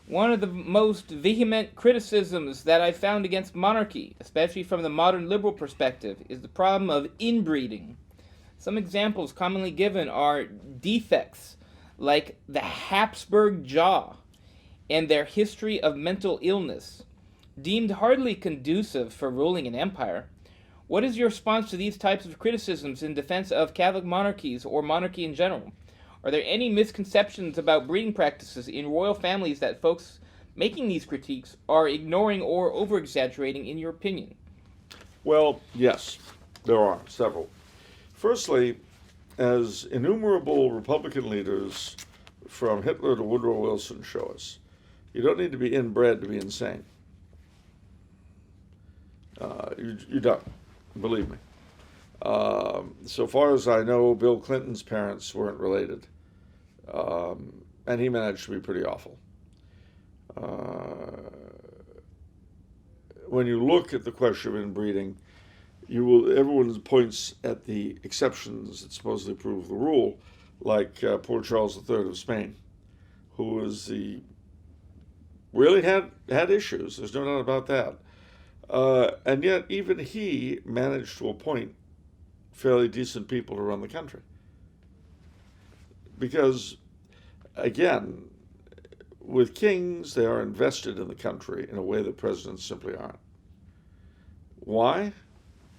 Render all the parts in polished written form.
One of the most vehement criticisms that I've found against monarchy, especially from the modern liberal perspective, is the problem of inbreeding. Some examples commonly given are defects, like the Habsburg jaw and their history of mental illness, deemed hardly conducive for ruling an empire. What is your response to these types of criticisms in defense of Catholic monarchies or monarchy in general? Are there any misconceptions about breeding practices in royal families that folks making these critiques are ignoring or over-exaggerating, in your opinion? Well, yes, there are several. Firstly, as innumerable Republican leaders from Hitler to Woodrow Wilson show us, you don't need to be inbred to be insane. You don't, believe me. So far as I know, Bill Clinton's parents weren't related, and he managed to be pretty awful. When you look at the question of inbreeding, everyone points at the exceptions that supposedly prove the rule, like poor Charles III of Spain, who really had issues. There's no doubt about that. And yet, even he managed to appoint fairly decent people to run the country. Because, again, with kings, they are invested in the country in a way that presidents simply aren't. Why?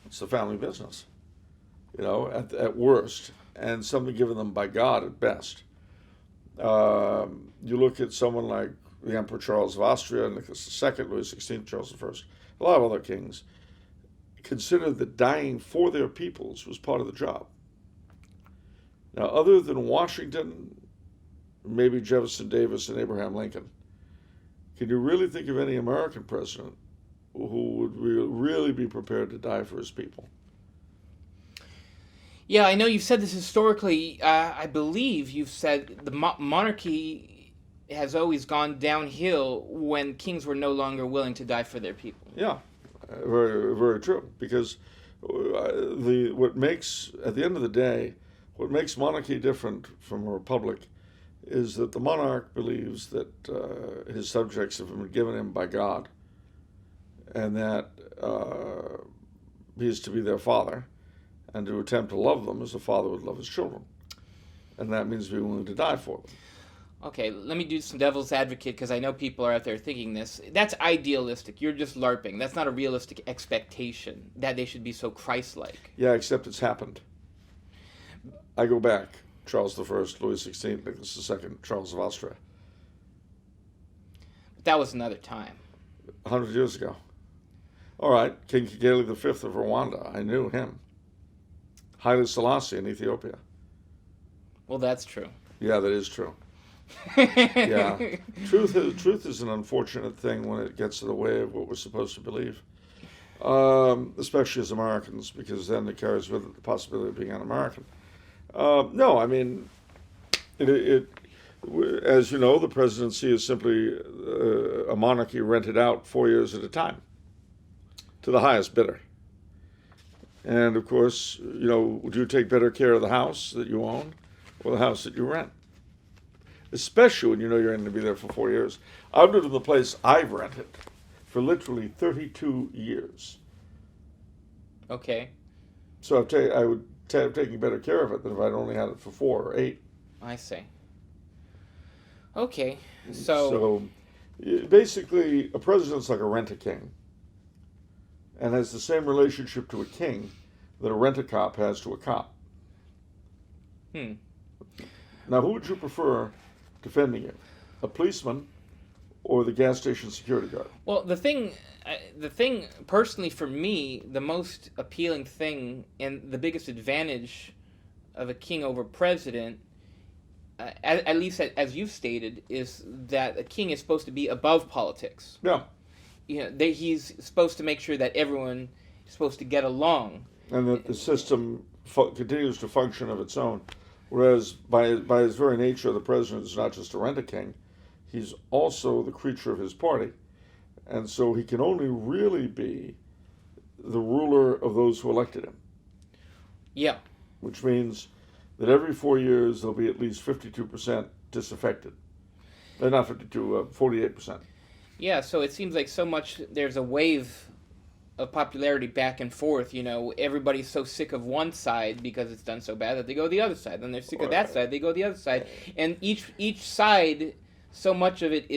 It's the family business, at worst, and something given them by God at best. You look at someone like the Emperor Charles of Austria, Nicholas II, Louis XVI, Charles I, a lot of other kings considered that dying for their peoples was part of the job. Now, other than Washington, maybe Jefferson Davis and Abraham Lincoln, can you really think of any American president who would really be prepared to die for his people? Yeah, I know you've said this historically. I believe you've said the monarchy has always gone downhill when kings were no longer willing to die for their people. Yeah, very, very true. Because at the end of the day, what makes monarchy different from a republic is that the monarch believes that his subjects have been given him by God, and that he is to be their father, and to attempt to love them as a father would love his children. And that means being willing to die for them. Okay, let me do some devil's advocate, because I know people are out there thinking this. That's idealistic. You're just LARPing. That's not a realistic expectation that they should be so Christ-like. Yeah, except it's happened. I go back. Charles I, Louis XVI, Nicholas II, Charles of Austria. But that was another time. 100 years ago. All right, King Kigeli V of Rwanda. I knew him. Haile Selassie in Ethiopia. Well, that's true. Yeah, that is true. Yeah. Truth is an unfortunate thing when it gets in the way of what we're supposed to believe. Especially as Americans, because then it carries with it the possibility of being un-American. No, I mean, as you know, the presidency is simply a monarchy rented out 4 years at a time to the highest bidder. And of course, do you take better care of the house that you own or the house that you rent? Especially when you know you're going to be there for 4 years. I've lived in the place I've rented for literally 32 years. Okay. So I would have taken better care of it than if I'd only had it for 4 or 8. I see. Okay, so basically, a president's like a rent-a-king, and has the same relationship to a king that a rent-a-cop has to a cop. Now, who would you prefer defending you? A policeman or the gas station security guard? Well, the thing personally for me, the most appealing thing and the biggest advantage of a king over president, at least as you've stated, is that a king is supposed to be above politics. Yeah. He's supposed to make sure that everyone is supposed to get along. And that the system continues to function of its own. Whereas by his very nature, the president is not just a rent-a-king, he's also the creature of his party. And so he can only really be the ruler of those who elected him. Yeah. Which means that every 4 years there'll be at least 52% disaffected. Not 52, 48%. Yeah, so it seems like so much there's a wave of popularity back and forth. Everybody's so sick of one side because it's done so bad that they go the other side. Then they're sick of that side, they go the other side. And each side, so much of it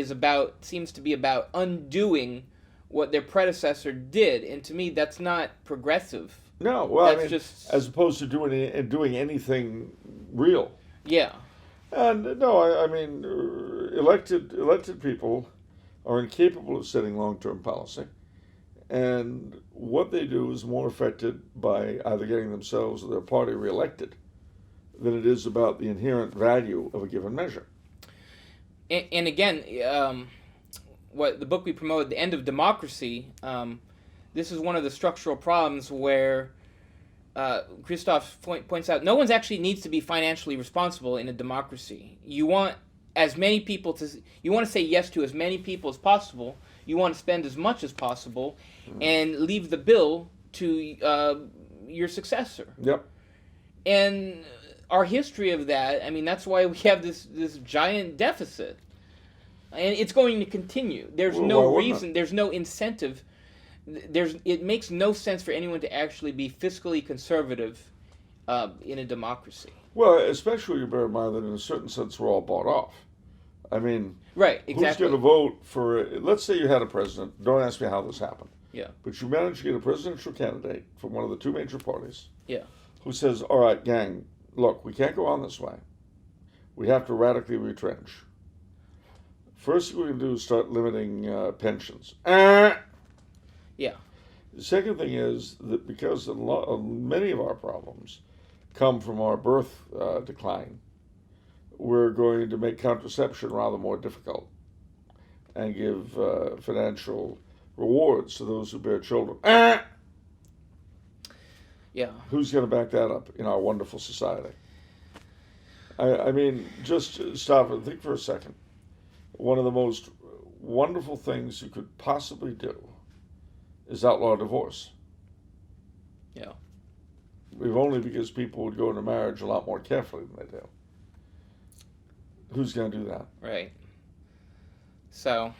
seems to be about undoing what their predecessor did. And to me, that's not progressive. No, well, That's just as opposed to doing anything real. Yeah. And no, I mean, elected people are incapable of setting long-term policy, and what they do is more affected by either getting themselves or their party reelected than it is about the inherent value of a given measure. And again, what the book we promoted, The End of Democracy, this is one of the structural problems where Christoph points out no one actually needs to be financially responsible in a democracy. You want you want to say yes to as many people as possible. You want to spend as much as possible, and leave the bill to your successor. Yep. And our history of that, I mean, that's why we have this giant deficit, and it's going to continue. There's no reason. There's no incentive. It makes no sense for anyone to actually be fiscally conservative in a democracy. Well, especially when you bear in mind that in a certain sense we're all bought off. I mean, right, exactly. Who's going to vote for? Let's say you had a president. Don't ask me how this happened. Yeah. But you managed to get a presidential candidate from one of the two major parties. Yeah. Who says, "All right, gang, look, we can't go on this way. We have to radically retrench. First thing we're going to do is start limiting pensions." Yeah. The second thing is that because many of our problems come from our birth decline, we're going to make contraception rather more difficult and give financial rewards to those who bear children. Yeah. Who's going to back that up in our wonderful society? I mean, just stop and think for a second. One of the most wonderful things you could possibly do is outlaw divorce. Yeah. If only because people would go into marriage a lot more carefully than they do. Who's going to do that? Right. So,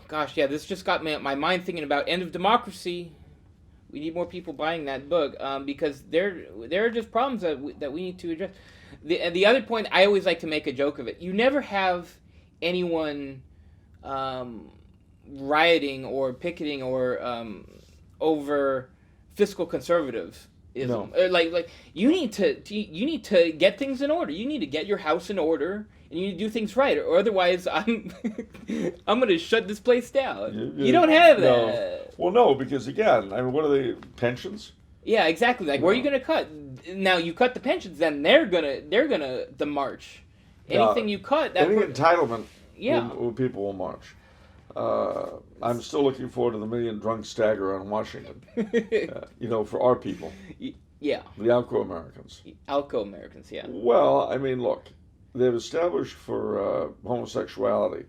gosh, yeah, this just got my mind thinking about End of Democracy. We need more people buying that book because there are just problems that we need to address. The other point, I always like to make a joke of it. You never have anyone rioting or picketing or over fiscal conservatism. No. Like you need to get things in order. You need to get your house in order, and you need to do things right, or otherwise I'm going to shut this place down. You don't have that. No. Well, no, because again, I mean, what are the pensions? Yeah, exactly. Like, where are you going to cut? Now you cut the pensions, then they're gonna the march. Anything you cut, any entitlement, yeah, people will march. I'm still looking forward to the million drunk stagger on Washington. For our people. Yeah. The Alco-Americans. Alco-Americans, yeah. Well, I mean, look, they've established for homosexuality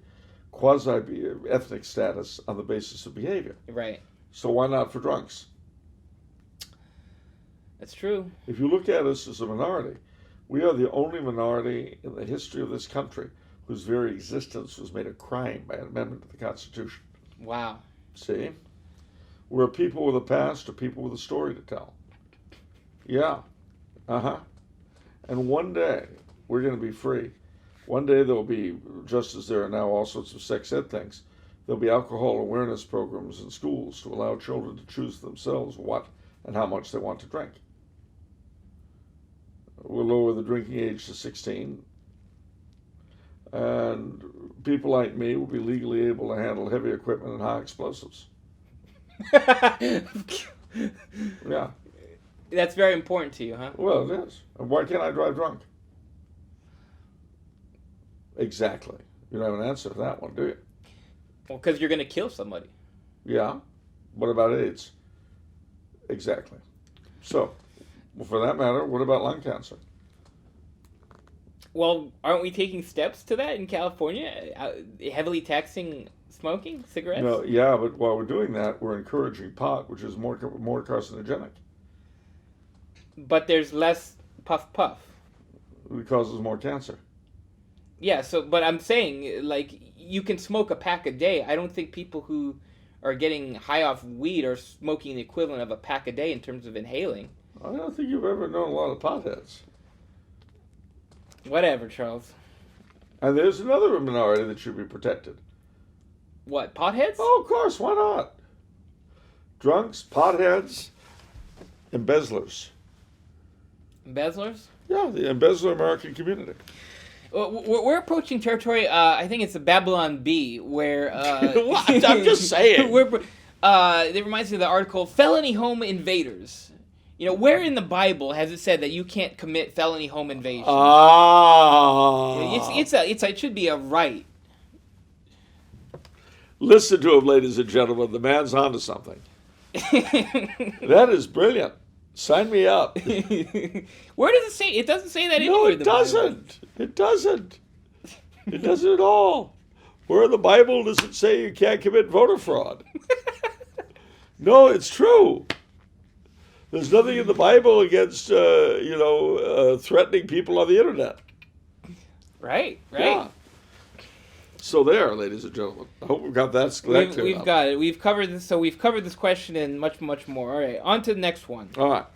quasi-ethnic status on the basis of behavior. Right. So why not for drunks? That's true. If you look at us as a minority, we are the only minority in the history of this country whose very existence was made a crime by an amendment to the Constitution. Wow. See? We're a people with a past, or people with a story to tell. Yeah. Uh-huh. And one day, we're going to be free. One day there'll be, just as there are now all sorts of sex ed things, there'll be alcohol awareness programs in schools to allow children to choose themselves what and how much they want to drink. We'll lower the drinking age to 16. And people like me will be legally able to handle heavy equipment and high explosives. Yeah. That's very important to you, huh? Well, it is. And why can't I drive drunk? Exactly. You don't have an answer to that one, do you? Well, because you're going to kill somebody. Yeah. What about AIDS? Exactly. So, for that matter, what about lung cancer? Well, aren't we taking steps to that in California? Heavily taxing smoking, cigarettes? No, yeah, but while we're doing that, we're encouraging pot, which is more carcinogenic. But there's less puff. It causes more cancer. Yeah, so, but I'm saying, like, you can smoke a pack a day. I don't think people who are getting high off weed are smoking the equivalent of a pack a day in terms of inhaling. I don't think you've ever known a lot of potheads. Whatever, Charles. And there's another minority that should be protected. What, potheads? Oh, of course, why not? Drunks, potheads, embezzlers. Embezzlers? Yeah, the embezzler American community. We're approaching territory, I think it's the Babylon Bee, where... What? I'm just saying. It reminds me of the article, Felony Home Invaders. You know, where in the Bible has it said that you can't commit felony home invasion? It should be a right. Listen to him, ladies and gentlemen. The man's onto something. That is brilliant. Sign me up. Where does it say? It doesn't say that anywhere. No, it doesn't. It doesn't. It doesn't at all. Where in the Bible does it say you can't commit voter fraud? No, it's true. There's nothing in the Bible against, threatening people on the internet. Right. Yeah. So there, ladies and gentlemen. I hope we've got that cleared up. We've got it. We've covered this. So we've covered this question and much, much more. All right, on to the next one. All right.